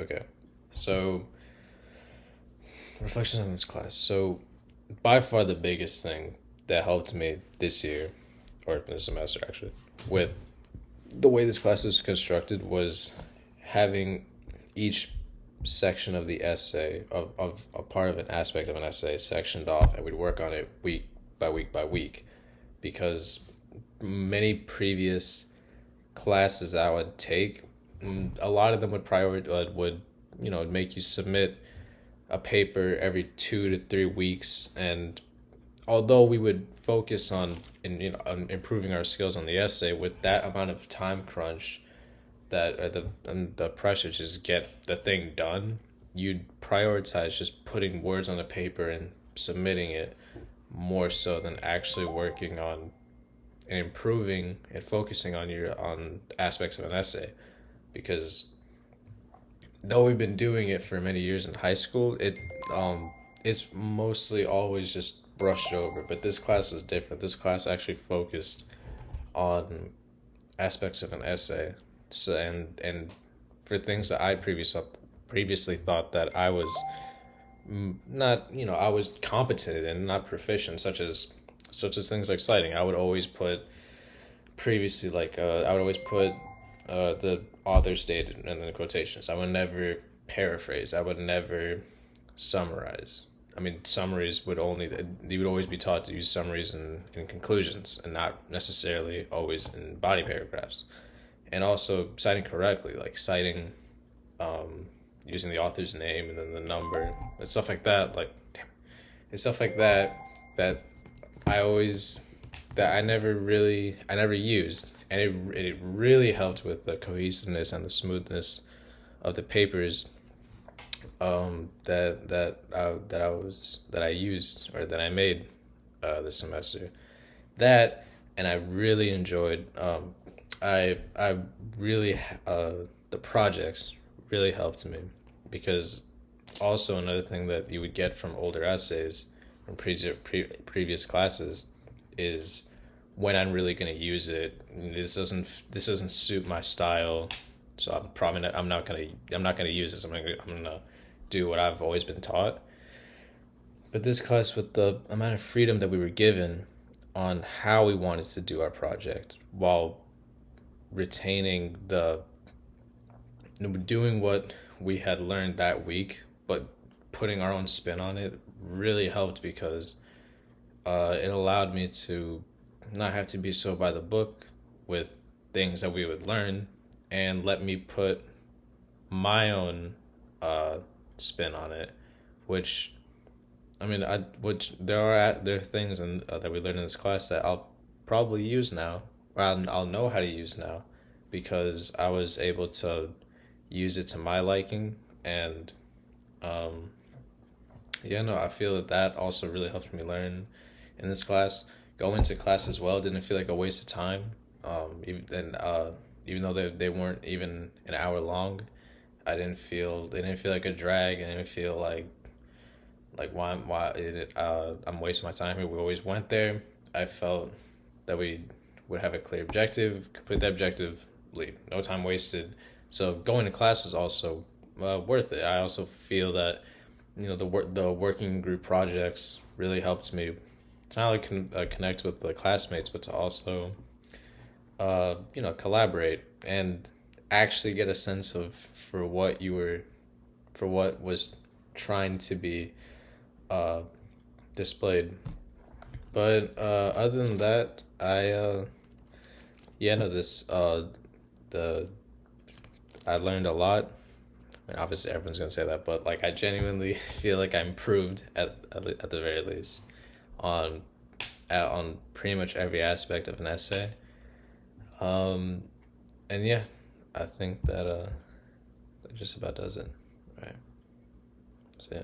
Okay. So, reflections on this class. So, by far the biggest thing that helped me this year, or this semester actually, with the way this class is constructed was having each section of the essay, of a part of an aspect of an essay sectioned off, and we'd work on it week by week by week. Because many previous classes that I would take, a lot of them would make you submit a paper every 2 to 3 weeks, and although we would focus on improving our skills on the essay, with that amount of time crunch that the pressure to just get the thing done, you'd prioritize just putting words on the paper and submitting it more so than actually working on and improving and focusing on aspects of an essay. Because though we've been doing it for many years in high school, it's mostly always just brushed over. But this class was different. This class actually focused on aspects of an essay, so and for things that I previously thought that I was not, I was competent and not proficient, such as things like citing. I would always put previously like I would always put the author stated and then the quotations. I would never paraphrase. I would never summarize. I mean, summaries would only, you would always be taught to use summaries in conclusions and not necessarily always in body paragraphs. And also citing correctly, like citing, using the author's name and then the number and stuff like that. Like, damn it. And stuff like that that I always, that I never used. And it really helped with the cohesiveness and the smoothness of the papers, that I used or that I made this semester. That, and I really enjoyed. I really the projects really helped me, because also another thing that you would get from older essays from previous classes is when I'm really going to use it. This doesn't suit my style, so I'm not gonna use this. I'm gonna do what I've always been taught. But this class, with the amount of freedom that we were given on how we wanted to do our project, while retaining the doing what we had learned that week, but putting our own spin on it, really helped, because it allowed me to not have to be so by the book with things that we would learn, and let me put my own spin on it, which I mean, which there are things that we learned in this class that I'll probably use now, or I'll know how to use now, because I was able to use it to my liking. And um, yeah, no, I feel that also really helped me learn in this class. Going to class as well didn't feel like a waste of time. Even though they weren't even an hour long, they didn't feel like a drag. I didn't feel like I'm wasting my time here. We always went there. I felt that we would have a clear objective, complete the objective, leave. No time wasted. So going to class was also worth it. I also feel that the working group projects really helped me to not only connect with the classmates, but to also collaborate and actually get a sense of for what was trying to be uh, displayed. But other than that, yeah, no, the I learned a lot. I mean, obviously, everyone's gonna say that, but like I genuinely feel like I improved at the very least on on pretty much every aspect of an essay. Um, and yeah, I think that just about does it. Right. So yeah.